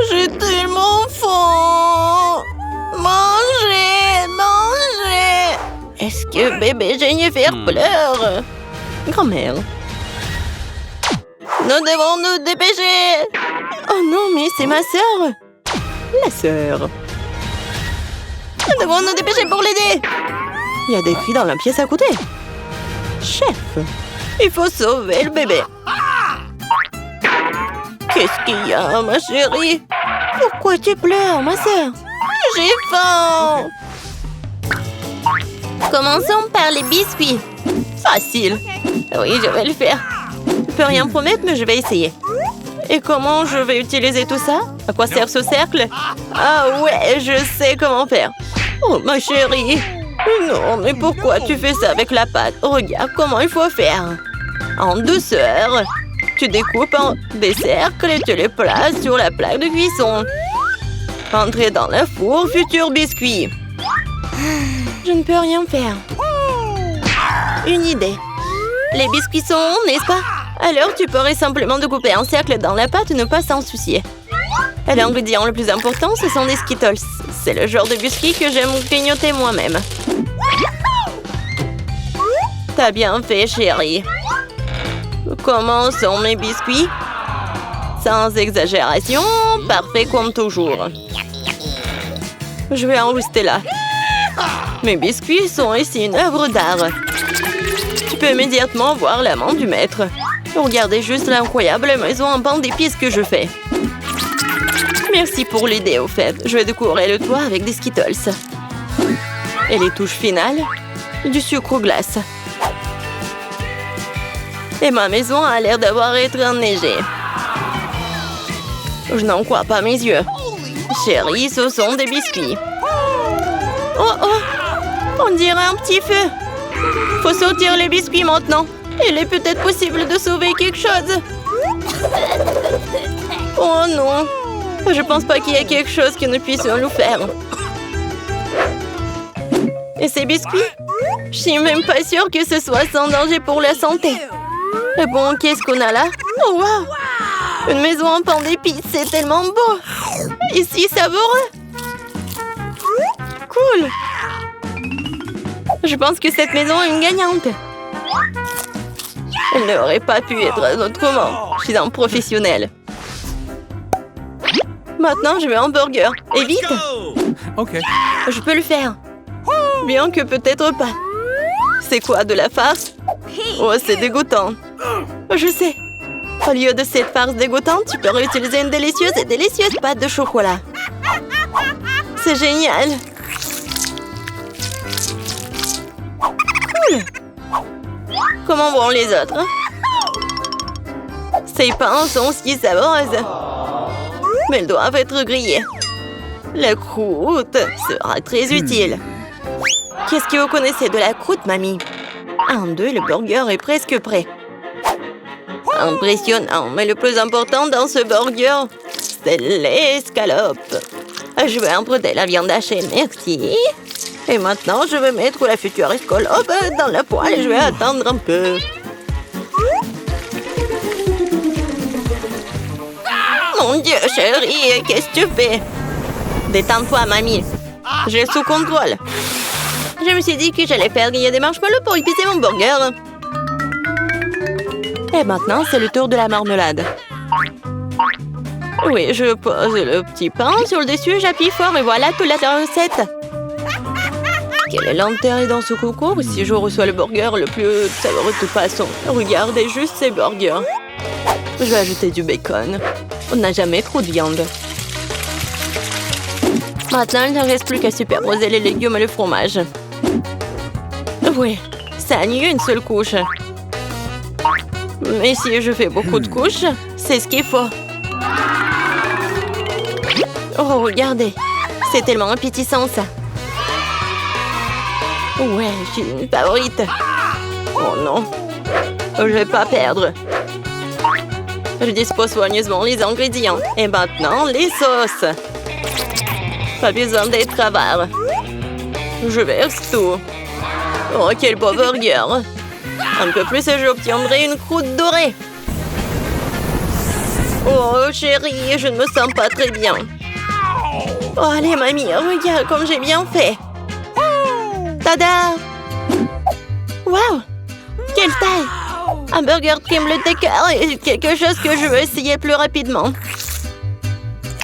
J'ai tellement faim. Mangez, mangez. Est-ce que bébé Jennifer pleure? Grand-mère. Nous devons nous dépêcher. Oh non, mais c'est ma sœur. La sœur. Nous devons nous dépêcher pour l'aider. Il y a des cris dans la pièce à côté. Chef, il faut sauver le bébé. Qu'est-ce qu'il y a, ma chérie? Pourquoi tu pleures, ma sœur? J'ai faim. Commençons par les biscuits. Facile. Oui, je vais le faire. Je peux rien promettre, mais je vais essayer. Et comment je vais utiliser tout ça? À quoi sert ce cercle? Ah ouais, je sais comment faire. Oh, ma chérie. Non, mais pourquoi tu fais ça avec la pâte? Regarde comment il faut faire. En douceur. Tu découpes en des cercles et tu les places sur la plaque de cuisson. Entrez dans le four, futur biscuit. Je ne peux rien faire. Une idée. Les biscuits sont ronds, n'est-ce pas? Alors tu pourrais simplement découper un cercle dans la pâte et ne pas s'en soucier. Et l'ingrédient le plus important, ce sont des Skittles. C'est le genre de biscuits que j'aime grignoter moi-même. T'as bien fait, chérie. Comment sont mes biscuits? Sans exagération, parfait comme toujours. Je vais en rester là. Mes biscuits sont ici une œuvre d'art. Tu peux immédiatement voir la main du maître. Regardez juste l'incroyable maison en pain d'épices que je fais. Merci pour l'idée, au fait. Je vais décorer le toit avec des Skittles. Et les touches finales, du sucre glace. Et ma maison a l'air d'avoir été enneigée. Je n'en crois pas mes yeux. Chérie, ce sont des biscuits. Oh oh! On dirait un petit feu. Faut sortir les biscuits maintenant. Il est peut-être possible de sauver quelque chose. Oh non! Je pense pas qu'il y ait quelque chose que nous puissions nous faire. Et ces biscuits? Je suis même pas sûre que ce soit sans danger pour la santé. Et bon, qu'est-ce qu'on a là? Oh wow! Une maison en pain d'épices, c'est tellement beau! Et si savoureux! Cool! Je pense que cette maison est une gagnante. Elle n'aurait pas pu être autrement. Je suis un professionnel. Maintenant, je veux un burger. Et vite! Ok. Je peux le faire. Bien que peut-être pas. C'est quoi, de la farce? Oh, c'est dégoûtant. Je sais. Au lieu de cette farce dégoûtante, tu peux réutiliser une délicieuse pâte de chocolat. C'est génial. Cool. Comment vont les autres? Ces pains sont si savoureuses. Mais elles doivent être grillées. La croûte sera très utile. Qu'est-ce que vous connaissez de la croûte, mamie? 1, 2, le burger est presque prêt. Impressionnant, mais le plus important dans ce burger, c'est l'escalope. Je vais emprunter la viande hachée, merci. Et maintenant, je vais mettre la future escalope dans la poêle et je vais attendre un peu. Mon Dieu, chérie, qu'est-ce que tu fais? Détends-toi, mamie. J'ai sous contrôle. Je me suis dit que j'allais faire griller des marshmallows pour épicer mon burger. Et maintenant, c'est le tour de la marmelade. Oui, je pose le petit pain sur le dessus, j'appuie fort et voilà toute la recette. Quelle lenteur est dans ce concours si je reçois le burger le plus savoureux de toute façon. Regardez juste ces burgers. Je vais ajouter du bacon. On n'a jamais trop de viande. Maintenant, il ne reste plus qu'à superposer les légumes et le fromage. Oui, ça a nié une seule couche. Mais si je fais beaucoup de couches, c'est ce qu'il faut. Oh, regardez. C'est tellement appétissant, ça. Ouais, je suis une favorite. Oh non. Je vais pas perdre. Je dispose soigneusement les ingrédients. Et maintenant, les sauces. Pas besoin d'être avare. Je verse tout. Oh, quel beau burger. Un peu plus et j'obtiendrai une croûte dorée. Oh, chérie, je ne me sens pas très bien. Oh, allez, mamie, regarde comme j'ai bien fait. Tada! Waouh! Quelle taille! Un burger crème le décor est quelque chose que je veux essayer plus rapidement.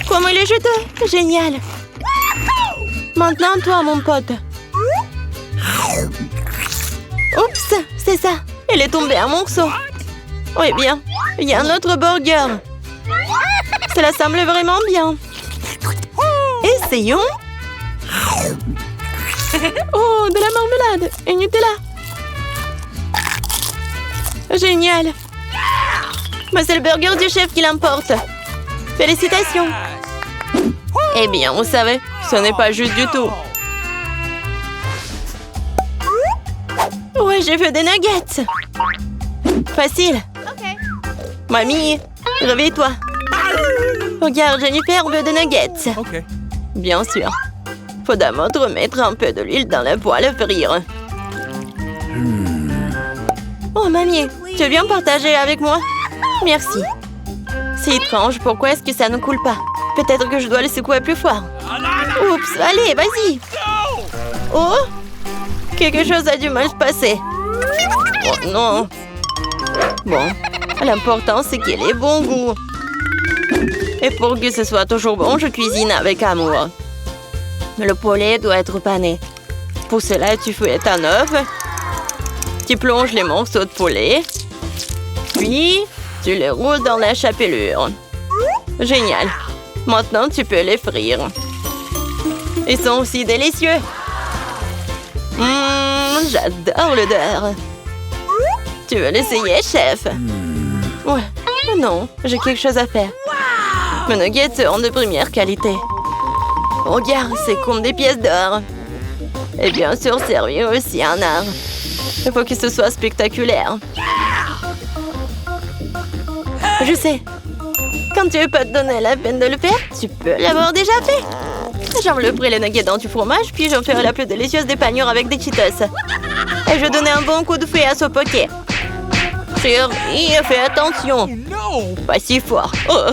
Comment il est juteux! Génial! Maintenant, toi, mon pote. Oups, c'est ça. Il est tombé un morceau. Oui, bien. Il y a un autre burger. Cela semble vraiment bien. Essayons. Oh, de la marmelade et Nutella. Génial. Mais c'est le burger du chef qui l'emporte. Félicitations. Eh bien, vous savez, ce n'est pas juste du tout. Ouais, j'ai fait des nuggets. Facile. Mamie, réveille-toi. Regarde, Jennifer veut des nuggets. Bien sûr. Faut d'abord mettre un peu de l'huile dans la poêle à frire. Oh, mamie, tu veux bien partager avec moi? Merci. C'est étrange, pourquoi est-ce que ça ne coule pas? Peut-être que je dois le secouer plus fort. Oups, allez, vas-y. Oh, quelque chose a dû mal se passer. Oh non. Bon, l'important c'est qu'il ait bon goût. Et pour que ce soit toujours bon, je cuisine avec amour. Le poulet doit être pané. Pour cela, tu fouettes un œuf. Tu plonges les morceaux de poulet. Puis, tu les roules dans la chapelure. Génial. Maintenant, tu peux les frire. Ils sont aussi délicieux. J'adore l'odeur. Tu veux l'essayer, chef? Ouais. Non, j'ai quelque chose à faire. Mes nuggets sont de première qualité. Regarde, c'est comme des pièces d'or. Et bien sûr, servir aussi un art. Il faut que ce soit spectaculaire. Je sais. Quand tu veux pas te donner la peine de le faire, tu peux l'avoir déjà fait. J'envelopperai les nuggets dans du fromage, puis j'en ferai la plus délicieuse des panures avec des Cheetos. Et je donnais un bon coup de fouet à ce poké. Chérie, fais attention. Pas si fort. Oh.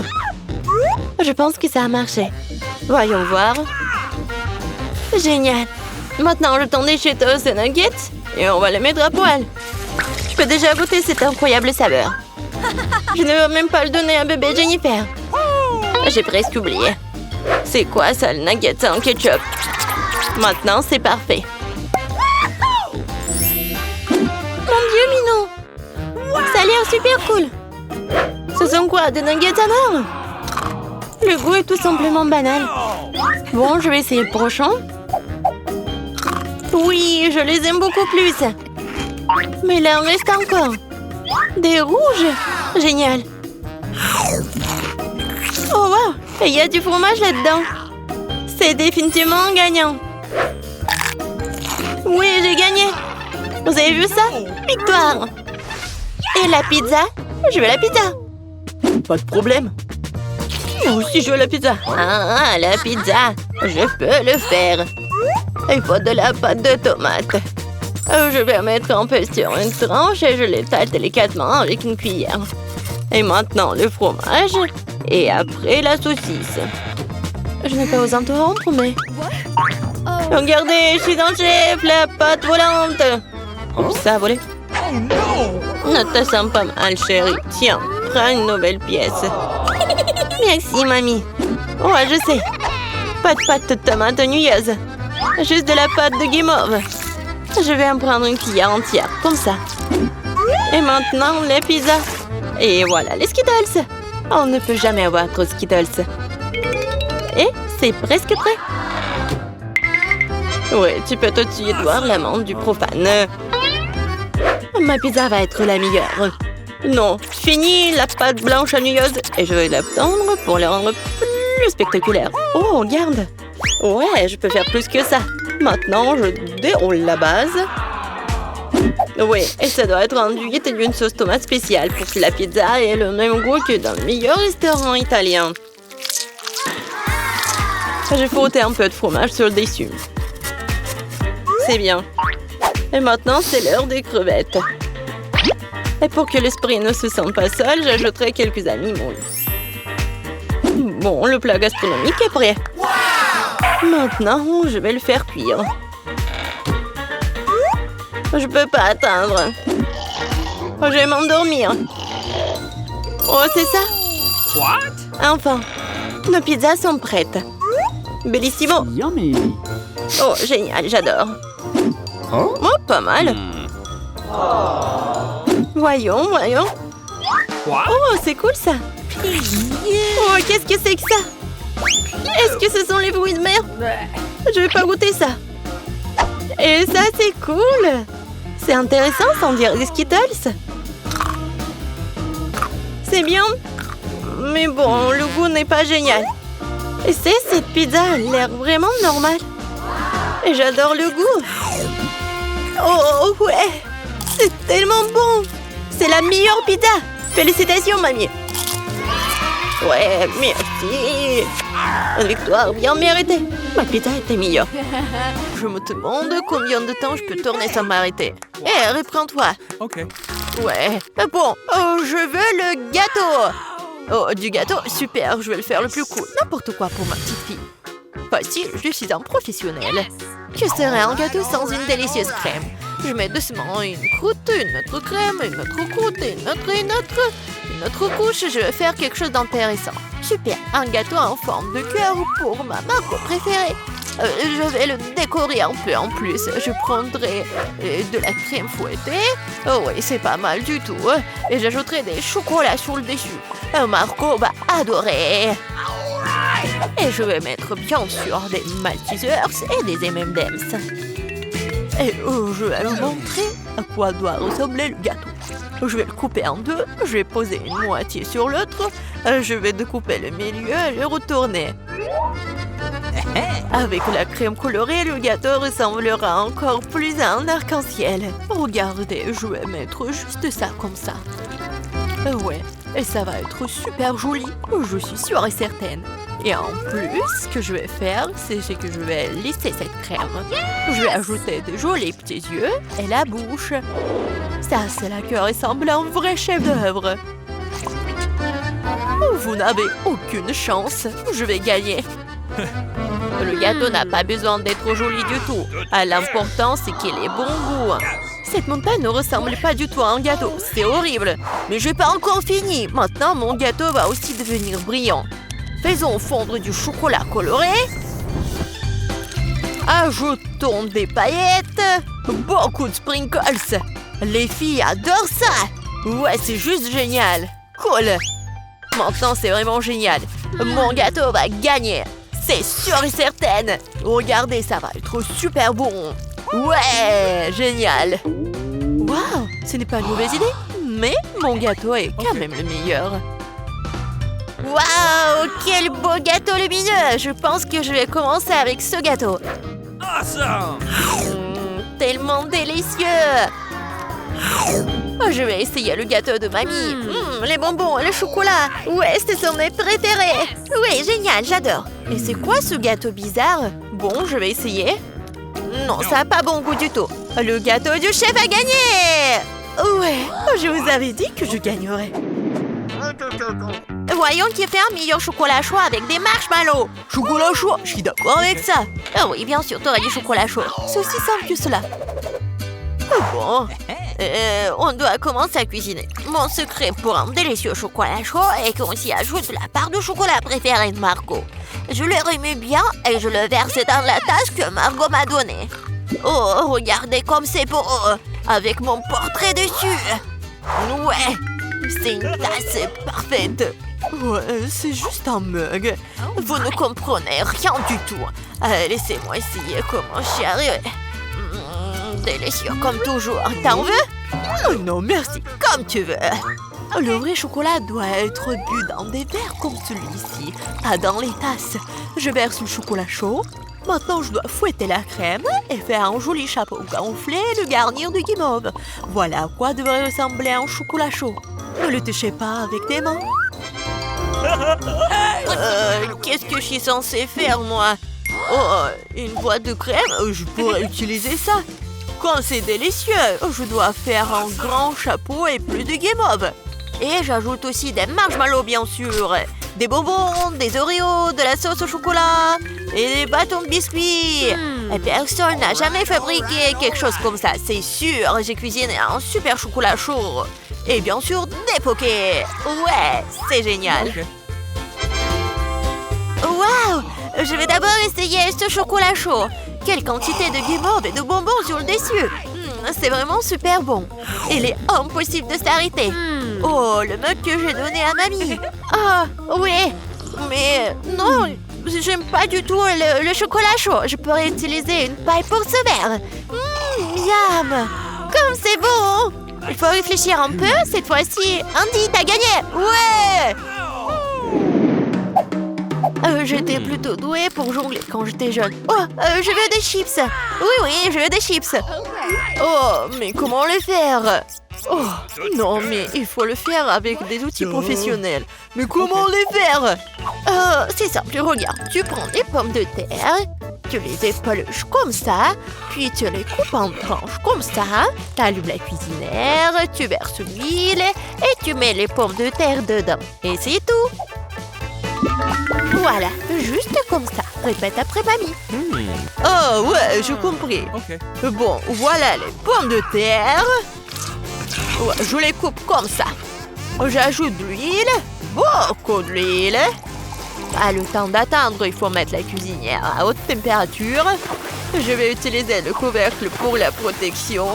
Je pense que ça a marché. Voyons voir. Génial. Maintenant, je tends des Cheetos et nuggets et on va les mettre à poêle. Je peux déjà goûter cette incroyable saveur. Je ne veux même pas le donner à bébé Jennifer. J'ai presque oublié. C'est quoi ça, le nugget en ketchup? Maintenant, c'est parfait. Mon Dieu, Minou! Ça a l'air super cool. Ce sont quoi, des nuggets en or? Le goût est tout simplement banal. Bon, je vais essayer le prochain. Oui, je les aime beaucoup plus. Mais là, il en reste encore. Des rouges. Génial. Oh, wow. Et il y a du fromage là-dedans. C'est définitivement gagnant. Oui, j'ai gagné. Vous avez vu ça? Victoire. Et la pizza? Je veux la pizza. Pas de problème. Moi aussi, je veux la pizza. Ah, la pizza. Je peux le faire. Il faut de la pâte de tomate. Je vais mettre un peu sur une tranche et je l'étale délicatement avec une cuillère. Et maintenant, le fromage. Et après, la saucisse. Je n'ai pas osé interrompre, mais... Regardez, je suis dans le chef, la pâte volante. Oh, ça a volé. Ne te sens pas mal, chérie. Tiens, prends une nouvelle pièce. Merci, mamie. Ouais, je sais. Pas de pâte de tomate nouilleuse. Juste de la pâte de guimauve. Je vais en prendre une cuillère entière, comme ça. Et maintenant, les pizzas. Et voilà, les Skittles. On ne peut jamais avoir trop de Skittles. Et c'est presque prêt. Oui, tu peux tout de suite voir l'amande du profane. Ma pizza va être la meilleure. Non, fini la pâte blanche nouilleuse et je vais la tendre pour la rendre plus spectaculaire. Oh, regarde. Ouais, je peux faire plus que ça. Maintenant, je déroule la base. Oui, et ça doit être enduit d'une sauce tomate spéciale pour que la pizza ait le même goût que dans le meilleur restaurant italien. J'ai frotté un peu de fromage sur le dessus. C'est bien. Et maintenant, c'est l'heure des crevettes. Et pour que l'esprit ne se sente pas seul, j'ajouterai quelques amis moules. Bon, le plat gastronomique est prêt. Maintenant, je vais le faire cuire. Je peux pas attendre. Je vais m'endormir. Oh, c'est ça? Enfin, nos pizzas sont prêtes. Bellissimo. Yummy. Oh, génial, j'adore. Oh, pas mal. Voyons. Oh, c'est cool ça. Oh, qu'est-ce que c'est que ça? Est-ce que ce sont les fruits de mer? Je vais pas goûter ça. Et ça, c'est cool. C'est intéressant, sans dire des Skittles. C'est bien. Mais bon, le goût n'est pas génial. Et cette pizza a l'air vraiment normale. Et j'adore le goût. Oh, ouais. C'est tellement bon. C'est la meilleure pizza. Félicitations, mamie. Ouais, merci. Une victoire bien méritée. Ma pizza était meilleure. Je me demande combien de temps je peux tourner sans m'arrêter. Hé, reprends-toi. OK. Ouais. Bon, je veux le gâteau. Oh, du gâteau, super, je vais le faire le plus cool. N'importe quoi pour ma petite fille. Facile, je suis un professionnel. Que serait un gâteau sans une délicieuse crème? Je mets doucement une croûte, une autre crème, une autre croûte, une autre couche. Je vais faire quelque chose d'intéressant. Super, un gâteau en forme de cœur pour ma marque préférée. Je vais le décorer un peu en plus. Je prendrai de la crème fouettée. Oh oui, c'est pas mal du tout. Et j'ajouterai des chocolats sur le dessus. Marco va adorer. Et je vais mettre bien sûr des Maltesers et des M&M's. Et je vais leur montrer à quoi doit ressembler le gâteau. Je vais le couper en deux. Je vais poser une moitié sur l'autre. Je vais découper le milieu et le retourner. Avec la crème colorée, le gâteau ressemblera encore plus à un arc-en-ciel. Regardez, je vais mettre juste ça comme ça. Ouais, et ça va être super joli, je suis sûre et certaine. Et en plus, ce que je vais faire, c'est que je vais lisser cette crème. Je vais ajouter de jolis petits yeux et la bouche. Ça, c'est là que ressemble à un vrai chef-d'œuvre. Vous n'avez aucune chance, je vais gagner. Le gâteau n'a pas besoin d'être joli du tout. L'important, c'est qu'il ait bon goût. Cette montagne ne ressemble pas du tout à un gâteau. C'est horrible. Mais je n'ai pas encore fini. Maintenant, mon gâteau va aussi devenir brillant. Faisons fondre du chocolat coloré. Ajoutons des paillettes. Beaucoup de sprinkles. Les filles adorent ça. Ouais, c'est juste génial. Cool. Maintenant, c'est vraiment génial. Mon gâteau va gagner. C'est sûr et certain. Regardez, ça va être super bon. Ouais, génial. Waouh, ce n'est pas une mauvaise idée. Mais mon gâteau est quand même le meilleur. Waouh, quel beau gâteau lumineux. Je pense que je vais commencer avec ce gâteau. Awesome. Tellement délicieux. Je vais essayer le gâteau de mamie. Les bonbons, le chocolat. Ouais, ce sont mes préférés. Oui, génial, j'adore. Et c'est quoi ce gâteau bizarre? Bon, je vais essayer. Non, ça n'a pas bon goût du tout. Le gâteau du chef a gagné. Ouais, je vous avais dit que je gagnerais. Voyons qui fait un meilleur chocolat chaud avec des marshmallows. Chocolat chaud, je suis d'accord avec ça. Oui, bien sûr, t'aurais du chocolat chaud. C'est aussi simple que cela. Bon, on doit commencer à cuisiner. Mon secret pour un délicieux chocolat chaud est qu'on s'y ajoute la part de chocolat préférée de Margot. Je le remue bien et je le verse dans la tasse que Margot m'a donnée. Oh, regardez comme c'est beau, avec mon portrait dessus. Ouais, c'est une tasse parfaite. Ouais, c'est juste un mug. Vous ne comprenez rien du tout. Laissez-moi essayer comment j'y arrive. Délicieux comme toujours. T'en veux? Non, merci. Comme tu veux. Le vrai chocolat doit être bu dans des verres comme celui-ci, pas dans les tasses. Je verse le chocolat chaud. Maintenant, je dois fouetter la crème et faire un joli chapeau gonflé et le garnir de guimauve. Voilà à quoi devrait ressembler un chocolat chaud. Ne le touchez pas avec tes mains. Qu'est-ce que je suis censée faire, moi? Oh, une boîte de crème? Je pourrais utiliser ça. Quand c'est délicieux, je dois faire un grand chapeau et plus de guimauve. Et j'ajoute aussi des marshmallows, bien sûr. des bonbons, des Oreos, de la sauce au chocolat et des bâtons de biscuits. Et personne n'a jamais fabriqué quelque chose comme ça, c'est sûr. J'ai cuisiné un super chocolat chaud. Et bien sûr, des pokés. Ouais, c'est génial. Waouh! Je vais d'abord essayer ce chocolat chaud. Quelle quantité de guimauve et de bonbons sur le dessus. C'est vraiment super bon. Il est impossible de s'arrêter. Oh, le mug que j'ai donné à mamie. Ah, oui. Mais non, j'aime pas du tout le chocolat chaud. Je pourrais utiliser une paille pour ce verre. Miam. Comme c'est bon. Il faut réfléchir un peu. Cette fois-ci, Andy, t'as gagné. Ouais. J'étais plutôt douée pour jongler quand j'étais jeune. Oh, je veux des chips. Oui, je veux des chips. Oh, mais comment les faire? Oh, non, mais il faut le faire avec des outils professionnels. Mais comment les faire? C'est simple, regarde. Tu prends des pommes de terre, tu les épluches comme ça, puis tu les coupes en tranches comme ça. Tu allumes la cuisinière, tu verses l'huile et tu mets les pommes de terre dedans. Et c'est tout. Voilà, juste comme ça. Répète après mamie. Oh ouais, j'ai compris. Bon, voilà les pommes de terre. Ouais, je les coupe comme ça. J'ajoute de l'huile, beaucoup de l'huile. Le temps d'attendre, il faut mettre la cuisinière à haute température. Je vais utiliser le couvercle pour la protection.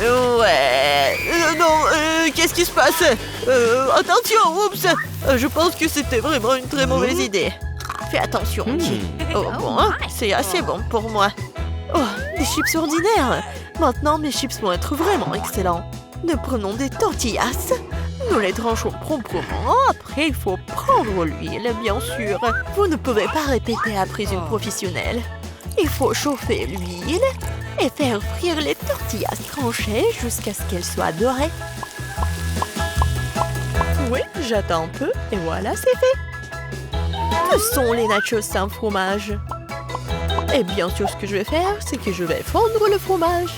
Ouais. Non, qu'est-ce qui se passe? Attention, oups. Je pense que c'était vraiment une très mauvaise idée. Fais attention, Andy. Oh bon, c'est assez bon pour moi. Oh, des chips ordinaires. Maintenant, mes chips vont être vraiment excellents. Nous prenons des tortillas. Nous les tranchons proprement. Après, il faut prendre l'huile, bien sûr. Vous ne pouvez pas répéter après une professionnelle. Il faut chauffer l'huile et faire frire les tortillas tranchées jusqu'à ce qu'elles soient dorées. Oui, j'attends un peu et voilà, c'est fait. Que sont les nachos sans fromage? Et bien sûr, ce que je vais faire, c'est que je vais fondre le fromage.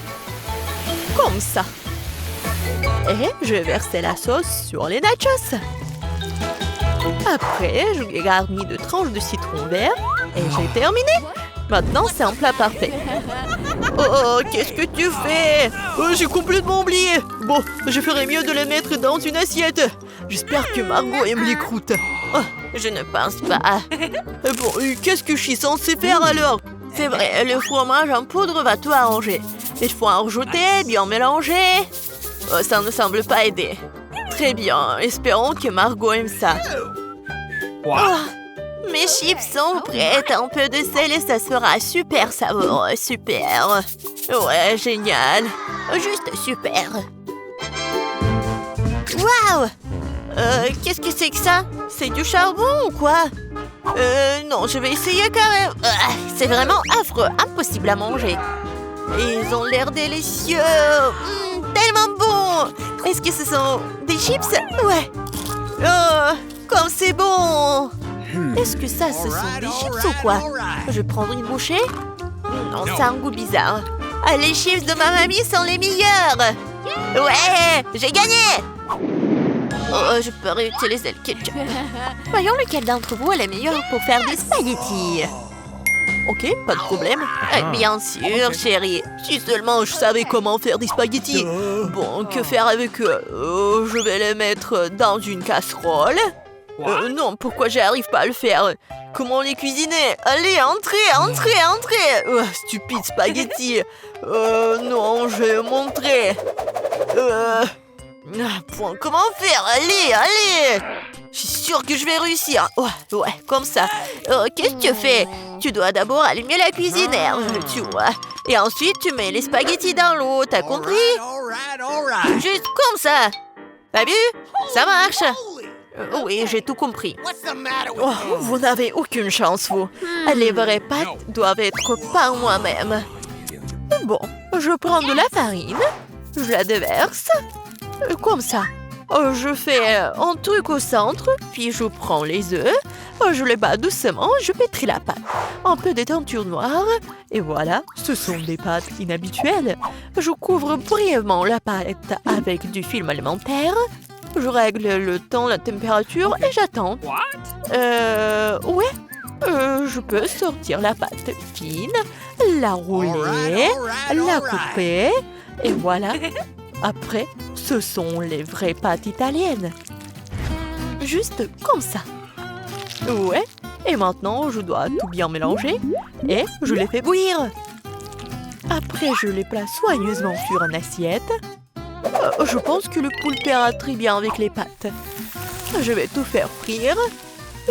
Comme ça. Et je vais verser la sauce sur les nachos. Après, je les garnis de tranches de citron vert et j'ai terminé. Maintenant, c'est un plat parfait. Oh, qu'est-ce que tu fais? J'ai complètement oublié. Bon, je ferais mieux de les mettre dans une assiette. J'espère que Margot aime les croûtes. Oh, je ne pense pas. Bon, qu'est-ce que je suis censée faire alors? C'est vrai, le fromage en poudre va tout arranger. Il faut en rajouter, bien mélanger. Oh, ça ne semble pas aider. Très bien, espérons que Margot aime ça. Oh, mes chips sont prêtes. Un peu de sel et ça sera super savoureux. Super. Ouais, génial. Juste super. Waouh! Qu'est-ce que c'est que ça? C'est du charbon ou quoi? Non, je vais essayer quand même. C'est vraiment affreux, impossible à manger. Ils ont l'air délicieux. Tellement bon. Est-ce que ce sont des chips? Ouais. Oh, comme c'est bon. Est-ce que ça, ce sont des chips ou quoi? Je vais prendre une bouchée. Non, ça a un goût bizarre. Les chips de ma mamie sont les meilleurs. Ouais, j'ai gagné. Oh, je peux réutiliser le ketchup. Voyons lequel d'entre vous est le meilleur pour faire des spaghettis. Ok, pas de problème. Bien sûr, chérie. Si seulement je savais comment faire des spaghettis. Bon, que faire avec eux? Je vais les mettre dans une casserole. Non, pourquoi j'arrive pas à le faire? Comment les cuisiner? Allez, entrez. Stupide spaghetti. Non, je vais montrer. Comment faire? Allez. Je suis sûre que je vais réussir. Ouais, comme ça. Qu'est-ce que tu fais? Tu dois d'abord allumer la cuisinière, tu vois. Et ensuite, tu mets les spaghettis dans l'eau, t'as compris? Juste comme ça. T'as vu? Ça marche. Oui, j'ai tout compris. Oh, vous n'avez aucune chance, vous. Les vraies pâtes doivent être par moi-même. Bon, je prends de la farine, je la déverse, comme ça. Je fais un truc au centre, puis je prends les œufs, je les bats doucement, je pétris la pâte. Un peu de teinture noire, et voilà, ce sont des pâtes inhabituelles. Je couvre brièvement la pâte avec du film alimentaire, Je règle le temps, la température et j'attends. Ouais. Je peux sortir la pâte fine, la rouler, la couper. Et voilà. Après, ce sont les vraies pâtes italiennes. Juste comme ça. Ouais. Et maintenant, je dois tout bien mélanger. Et je les fais bouillir. Après, je les place soigneusement sur une assiette. Je pense que le poulpe ira très bien avec les pâtes. Je vais tout faire frire.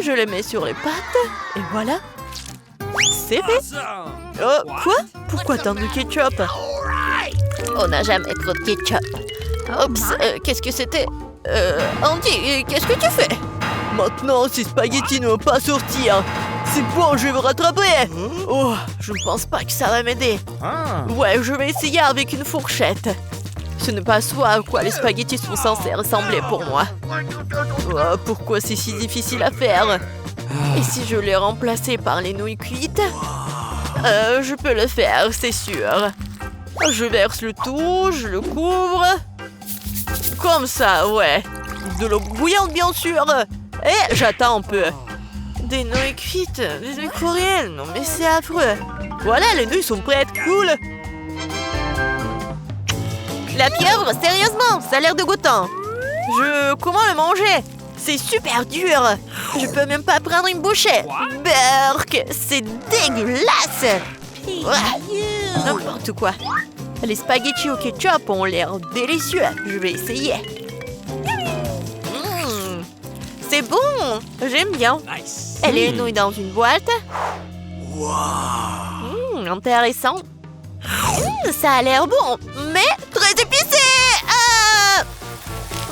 Je les mets sur les pâtes. Et voilà. C'est fait. Oh, quoi? Pourquoi tant de ketchup? On n'a jamais trop de ketchup. Oups, qu'est-ce que c'était? Andy, qu'est-ce que tu fais? Maintenant, ces spaghettis ne vont pas sortir. C'est bon, je vais me rattraper. Oh, je ne pense pas que ça va m'aider. Ouais, je vais essayer avec une fourchette. Ce n'est pas soit à quoi les spaghettis sont censés ressembler pour moi. Oh, pourquoi c'est si difficile à faire? Et si je les remplaçais par les nouilles cuites? Je peux le faire, c'est sûr. Je verse le tout, je le couvre. Comme ça, ouais. De l'eau bouillante, bien sûr. Et j'attends un peu. Des nouilles cuites, des nouilles coréennes. Non, mais c'est affreux. Voilà, les nouilles sont prêtes, cool. La pieuvre, sérieusement, ça a l'air dégoûtant. Comment le manger? C'est super dur. Je peux même pas prendre une bouchée. Berk, c'est dégueulasse. N'importe quoi. Les spaghettis au ketchup ont l'air délicieux. Je vais essayer. C'est bon. J'aime bien. Et les nouilles dans une boîte. Intéressant. Ça a l'air bon, mais très épicé.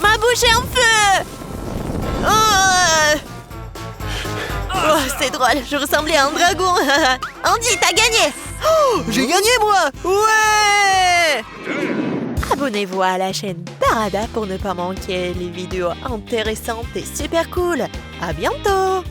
Ma bouche est en feu. Oh, c'est drôle, je ressemblais à un dragon. Andy, t'as gagné. Oh, j'ai gagné, moi. Ouais. Abonnez-vous à la chaîne Darada pour ne pas manquer les vidéos intéressantes et super cool. À bientôt.